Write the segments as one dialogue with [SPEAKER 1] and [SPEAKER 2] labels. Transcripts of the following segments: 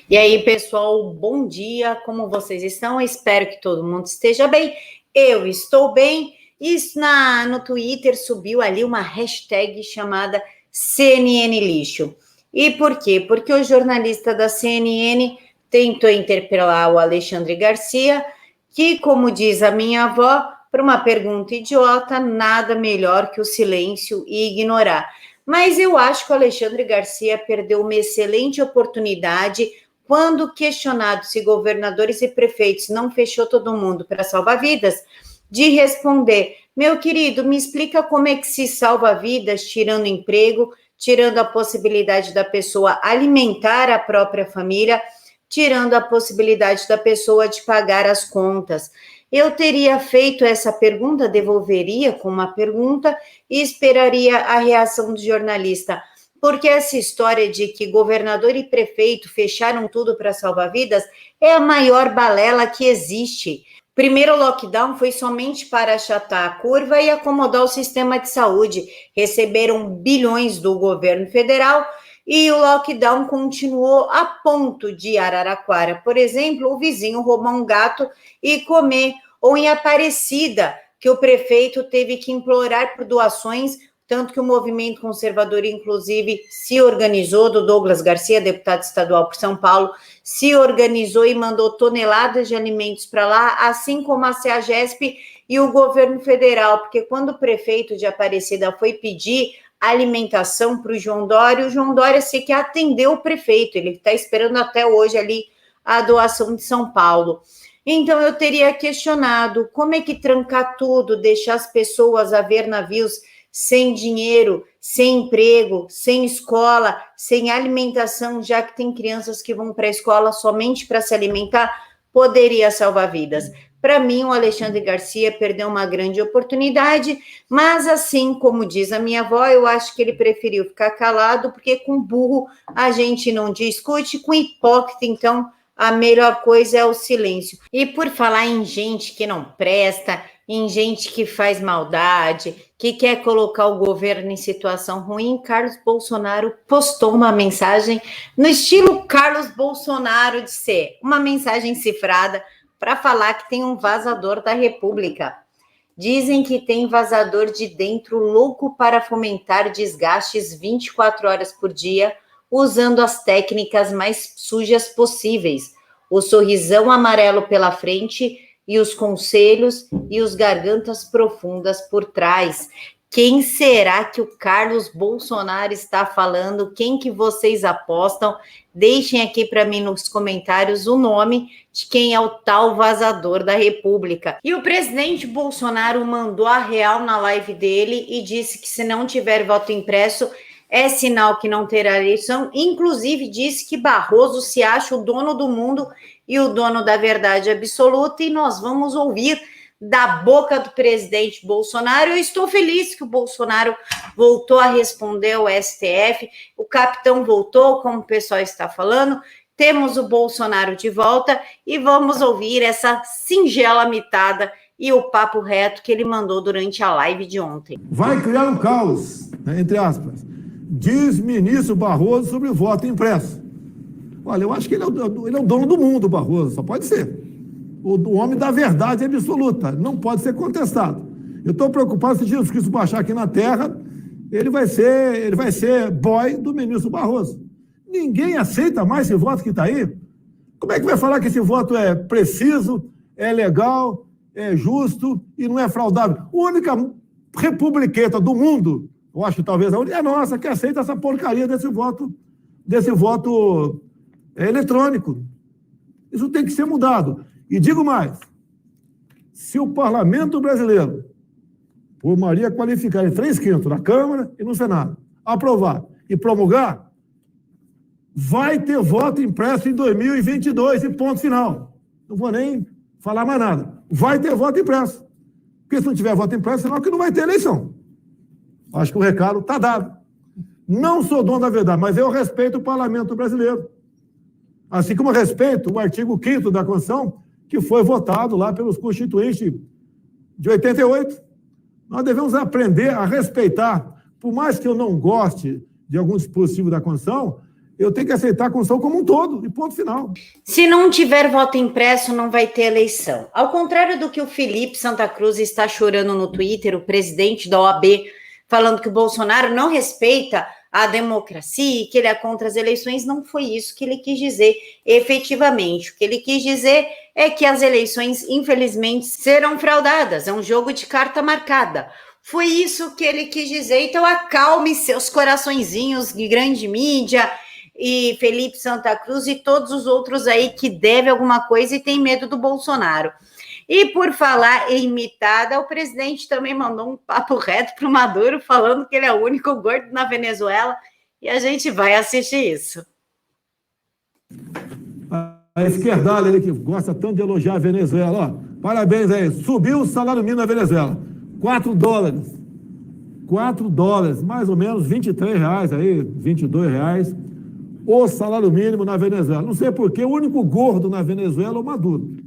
[SPEAKER 1] E aí, pessoal, bom dia, como vocês estão? Eu espero que todo mundo esteja bem. Eu estou bem. No Twitter subiu ali uma hashtag chamada CNN Lixo. E por quê? Porque o jornalista da CNN tentou interpelar o Alexandre Garcia, que, como diz a minha avó, para uma pergunta idiota, nada melhor que o silêncio e ignorar. Mas eu acho que o Alexandre Garcia perdeu uma excelente oportunidade quando questionado se governadores e prefeitos não fechou todo mundo para salvar vidas, de responder: meu querido, me explica como é que se salva vidas tirando emprego, tirando a possibilidade da pessoa alimentar a própria família, tirando a possibilidade da pessoa de pagar as contas. Eu teria feito essa pergunta, devolveria com uma pergunta e esperaria a reação do jornalista. Porque essa história de que governador e prefeito fecharam tudo para salvar vidas é a maior balela que existe. Primeiro lockdown foi somente para achatar a curva e acomodar o sistema de saúde. Receberam bilhões do governo federal e o lockdown continuou a ponto de Araraquara, por exemplo, o vizinho roubar um gato e comer, ou em Aparecida, que o prefeito teve que implorar por doações, tanto que o movimento conservador, inclusive, se organizou, do Douglas Garcia, deputado estadual por São Paulo, se organizou e mandou toneladas de alimentos para lá, assim como a CEAGESP e o governo federal, porque quando o prefeito de Aparecida foi pedir alimentação para o João Dória sequer atendeu o prefeito, ele está esperando até hoje ali a doação de São Paulo. Então, eu teria questionado como é que trancar tudo, deixar as pessoas a ver navios sem dinheiro, sem emprego, sem escola, sem alimentação, já que tem crianças que vão para a escola somente para se alimentar, poderia salvar vidas. Para mim, o Alexandre Garcia perdeu uma grande oportunidade, mas assim como diz a minha avó, eu acho que ele preferiu ficar calado, porque com burro a gente não discute, com hipócrita, então, a melhor coisa é o silêncio. E por falar em gente que não presta, em gente que faz maldade, que quer colocar o governo em situação ruim, Carlos Bolsonaro postou uma mensagem no estilo Carlos Bolsonaro de ser, uma mensagem cifrada para falar que tem um vazador da República. Dizem que tem vazador de dentro louco para fomentar desgastes 24 horas por dia, usando as técnicas mais sujas possíveis, o sorrisão amarelo pela frente e os conselhos e os gargantas profundas por trás. Quem será que o Carlos Bolsonaro está falando? Quem que vocês apostam? Deixem aqui para mim nos comentários o nome de quem é o tal vazador da República. E o presidente Bolsonaro mandou a real na live dele e disse que se não tiver voto impresso, é sinal que não terá eleição. Inclusive disse que Barroso se acha o dono do mundo e o dono da verdade absoluta, e nós vamos ouvir da boca do presidente Bolsonaro. Eu estou feliz que o Bolsonaro voltou a responder ao STF, o capitão voltou, como o pessoal está falando, temos o Bolsonaro de volta e vamos ouvir essa singela mitada e o papo reto que ele mandou durante a live de ontem.
[SPEAKER 2] Vai criar um caos, né, entre aspas, diz ministro Barroso sobre o voto impresso. Olha, eu acho que ele é o dono do mundo, Barroso, só pode ser. O homem da verdade absoluta, não pode ser contestado. Eu estou preocupado se Jesus Cristo baixar aqui na Terra, ele vai ser boy do ministro Barroso. Ninguém aceita mais esse voto que está aí. Como é que vai falar que esse voto é preciso, é legal, é justo e não é fraudável? A única republiqueta do mundo, eu acho que talvez a única, é a nossa, que aceita essa porcaria desse voto eletrônico. Isso tem que ser mudado. E digo mais, se o parlamento brasileiro, por maioria qualificada em 3/5 na Câmara e no Senado, aprovar e promulgar, vai ter voto impresso em 2022 e ponto final. Não vou nem falar mais nada. Vai ter voto impresso. Porque se não tiver voto impresso, senão que não vai ter eleição. Acho que o recado está dado. Não sou dono da verdade, mas eu respeito o parlamento brasileiro. Assim como eu respeito o artigo 5º da Constituição, que foi votado lá pelos constituintes de 88. Nós devemos aprender a respeitar, por mais que eu não goste de algum dispositivo da Constituição, Eu tenho que aceitar a Constituição como um todo, e ponto final.
[SPEAKER 1] Se não tiver voto impresso, não vai ter eleição. Ao contrário do que o Felipe Santa Cruz está chorando no Twitter, o presidente da OAB, falando que o Bolsonaro não respeita a democracia e que ele é contra as eleições, não foi isso que ele quis dizer efetivamente. O que ele quis dizer é que as eleições, infelizmente, serão fraudadas. É um jogo de carta marcada. Foi isso que ele quis dizer. Então, acalme seus coraçõezinhos de grande mídia e Felipe Santa Cruz e todos os outros aí que devem alguma coisa e tem medo do Bolsonaro. E por falar em imitada, o presidente também mandou um papo reto para o Maduro, falando que ele é o único gordo na Venezuela, e a gente vai assistir isso.
[SPEAKER 2] A esquerdalha ali que gosta tanto de elogiar a Venezuela, ó, parabéns aí, subiu o salário mínimo na Venezuela, $4, $4, mais ou menos R$23 aí, R$22, o salário mínimo na Venezuela. Não sei por que o único gordo na Venezuela é o Maduro.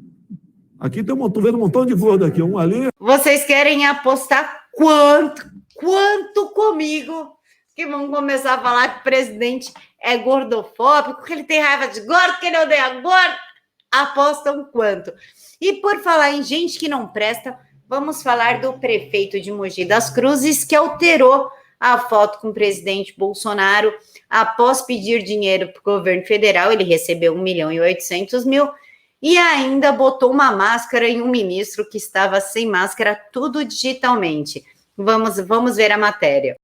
[SPEAKER 2] Aqui tô vendo um montão de gordo aqui, um ali.
[SPEAKER 1] Vocês querem apostar quanto comigo? Que vão começar a falar que o presidente é gordofóbico, que ele tem raiva de gordo, que ele odeia gordo. Apostam quanto? E por falar em gente que não presta, vamos falar do prefeito de Mogi das Cruzes, que alterou a foto com o presidente Bolsonaro. Após pedir dinheiro para o governo federal, ele recebeu 1.800.000 e ainda botou uma máscara em um ministro que estava sem máscara, tudo digitalmente. Vamos ver a matéria.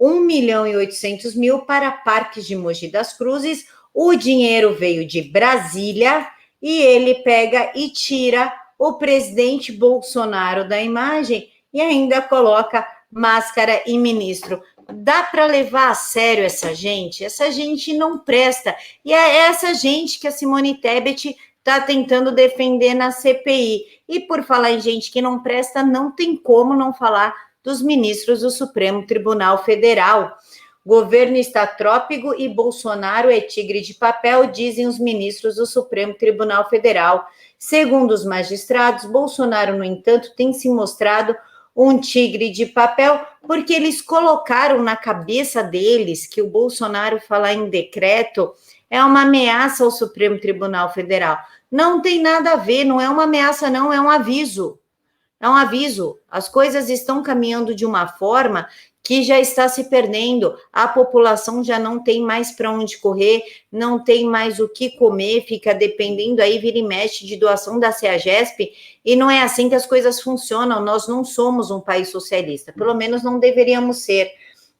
[SPEAKER 1] 1.800.000 para parques de Mogi das Cruzes. O dinheiro veio de Brasília e ele pega e tira o presidente Bolsonaro da imagem e ainda coloca máscara em ministro. Dá para levar a sério essa gente? Essa gente não presta. E é essa gente que a Simone Tebet está tentando defender na CPI. E por falar em gente que não presta, não tem como não falar dos ministros do Supremo Tribunal Federal. Governo está trópico e Bolsonaro é tigre de papel, dizem os ministros do Supremo Tribunal Federal. Segundo os magistrados, Bolsonaro, no entanto, tem se mostrado um tigre de papel, porque eles colocaram na cabeça deles que o Bolsonaro falar em decreto é uma ameaça ao Supremo Tribunal Federal. Não tem nada a ver, não é uma ameaça, não, é um aviso. É um aviso. As coisas estão caminhando de uma forma que já está se perdendo. A população já não tem mais para onde correr, não tem mais o que comer, fica dependendo aí, vira e mexe de doação da CEAGESP, e não é assim que as coisas funcionam. Nós não somos um país socialista, pelo menos não deveríamos ser.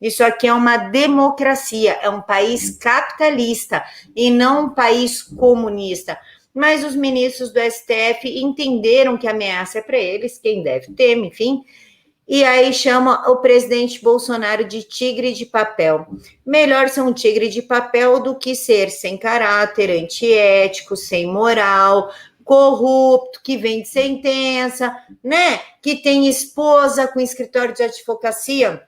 [SPEAKER 1] Isso aqui é uma democracia, é um país capitalista e não um país comunista. Mas os ministros do STF entenderam que a ameaça é para eles, quem deve ter, enfim, e aí chama o presidente Bolsonaro de tigre de papel. Melhor ser um tigre de papel do que ser sem caráter, antiético, sem moral, corrupto, que vende sentença, né? Que tem esposa com escritório de advocacia,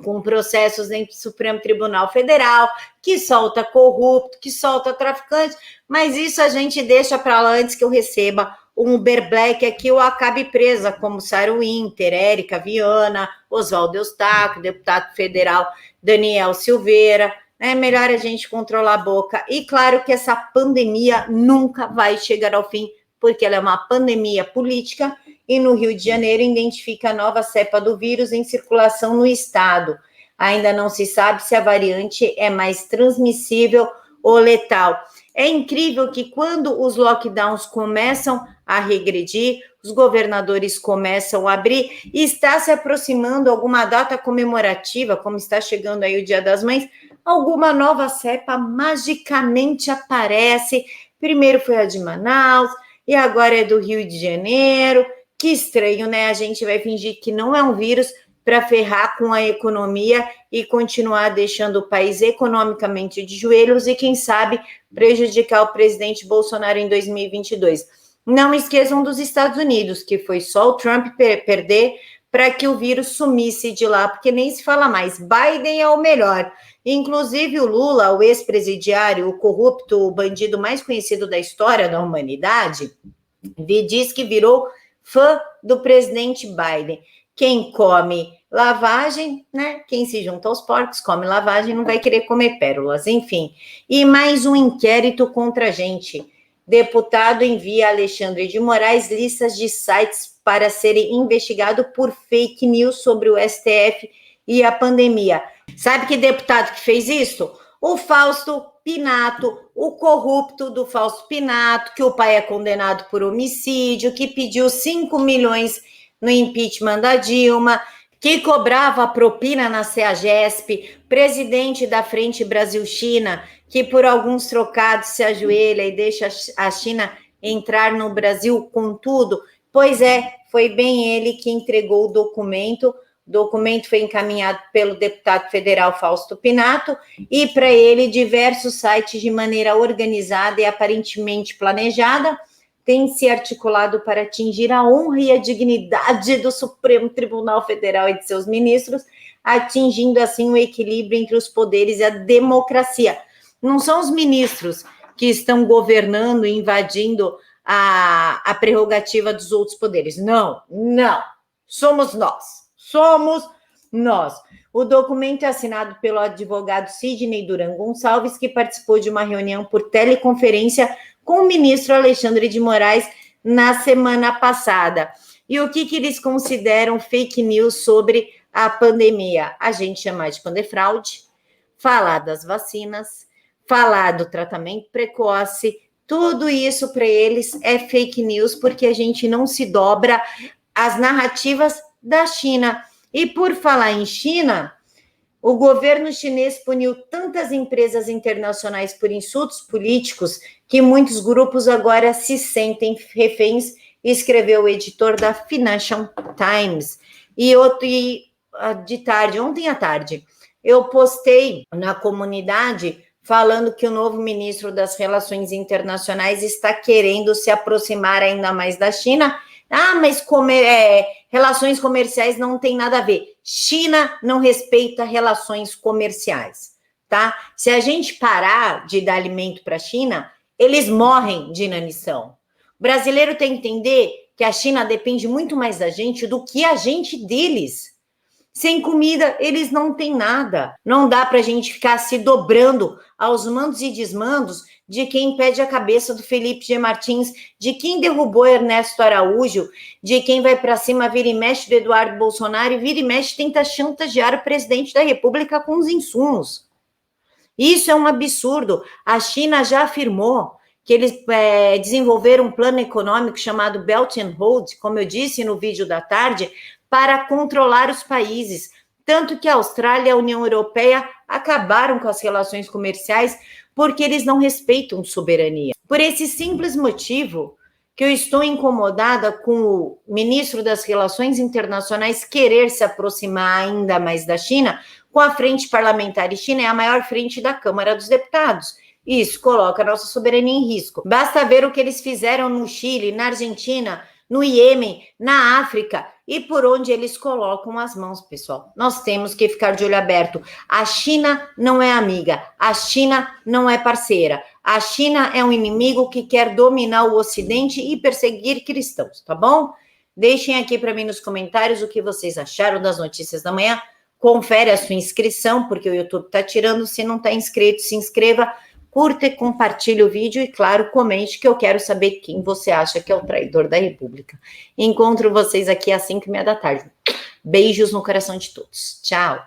[SPEAKER 1] com processos dentro do Supremo Tribunal Federal, que solta corrupto, que solta traficante, mas isso a gente deixa para lá antes que eu receba um Uber Black aqui ou acabe presa, como Sarah Winter, Érica Viana, Oswaldo Eustáquio, deputado federal Daniel Silveira. É melhor a gente controlar a boca. E claro que essa pandemia nunca vai chegar ao fim, porque ela é uma pandemia política e no Rio de Janeiro identifica a nova cepa do vírus em circulação no estado. Ainda não se sabe se a variante é mais transmissível ou letal. É incrível que quando os lockdowns começam a regredir, os governadores começam a abrir e está se aproximando alguma data comemorativa, como está chegando aí o Dia das Mães, alguma nova cepa magicamente aparece. Primeiro foi a de Manaus e agora é do Rio de Janeiro. Que estranho, né? A gente vai fingir que não é um vírus para ferrar com a economia e continuar deixando o país economicamente de joelhos e, quem sabe, prejudicar o presidente Bolsonaro em 2022. Não esqueçam dos Estados Unidos, que foi só o Trump perder para que o vírus sumisse de lá, porque nem se fala mais. Biden é o melhor. Inclusive o Lula, o ex-presidiário, o corrupto, o bandido mais conhecido da história da humanidade, diz que virou fã do presidente Biden. Quem come lavagem, né? Quem se junta aos porcos come lavagem, não vai querer comer pérolas, enfim. E mais um inquérito contra a gente. Deputado envia a Alexandre de Moraes listas de sites para serem investigados por fake news sobre o STF e a pandemia. Sabe que deputado que fez isso? O Fausto Pinato, o corrupto do Fausto Pinato, que o pai é condenado por homicídio, que pediu 5 milhões no impeachment da Dilma, que cobrava propina na CEAGESP, presidente da Frente Brasil-China, que por alguns trocados se ajoelha e deixa a China entrar no Brasil com tudo. Pois é, foi bem ele que entregou o documento. O documento foi encaminhado pelo deputado federal Fausto Pinato e para ele diversos sites de maneira organizada e aparentemente planejada têm se articulado para atingir a honra e a dignidade do Supremo Tribunal Federal e de seus ministros, atingindo assim o equilíbrio entre os poderes e a democracia. Não são os ministros que estão governando e invadindo a prerrogativa dos outros poderes. Não. Somos nós. O documento é assinado pelo advogado Sidney Duran Gonçalves, que participou de uma reunião por teleconferência com o ministro Alexandre de Moraes na semana passada. E o que eles consideram fake news sobre a pandemia? A gente chamar de pandefraude, falar das vacinas, falar do tratamento precoce, tudo isso para eles é fake news, porque a gente não se dobra às narrativas da China. E por falar em China, o governo chinês puniu tantas empresas internacionais por insultos políticos que muitos grupos agora se sentem reféns, escreveu o editor da Financial Times. Ontem à tarde, eu postei na comunidade falando que o novo ministro das Relações Internacionais está querendo se aproximar ainda mais da China. Mas relações comerciais não tem nada a ver. China não respeita relações comerciais, tá? Se a gente parar de dar alimento para a China, eles morrem de inanição. O brasileiro tem que entender que a China depende muito mais da gente do que a gente deles. Sem comida, eles não têm nada. Não dá para a gente ficar se dobrando aos mandos e desmandos de quem pede a cabeça do Felipe G. Martins, de quem derrubou Ernesto Araújo, de quem vai para cima, vira e mexe do Eduardo Bolsonaro e vira e mexe tenta chantagear o presidente da República com os insumos. Isso é um absurdo. A China já afirmou que eles desenvolveram um plano econômico chamado Belt and Road, como eu disse no vídeo da tarde, para controlar os países. Tanto que a Austrália e a União Europeia acabaram com as relações comerciais porque eles não respeitam soberania. Por esse simples motivo que eu estou incomodada com o ministro das Relações Internacionais querer se aproximar ainda mais da China, com a frente parlamentar, e China é a maior frente da Câmara dos Deputados. Isso coloca a nossa soberania em risco. Basta ver o que eles fizeram no Chile, na Argentina, no Iêmen, na África e por onde eles colocam as mãos, pessoal. Nós temos que ficar de olho aberto. A China não é amiga, a China não é parceira. A China é um inimigo que quer dominar o Ocidente e perseguir cristãos, tá bom? Deixem aqui para mim nos comentários o que vocês acharam das notícias da manhã. Confere a sua inscrição, porque o YouTube está tirando. Se não está inscrito, se inscreva. Curta e compartilhe o vídeo e, claro, comente, que eu quero saber quem você acha que é o traidor da República. Encontro vocês aqui às 5:30 da tarde. Beijos no coração de todos. Tchau!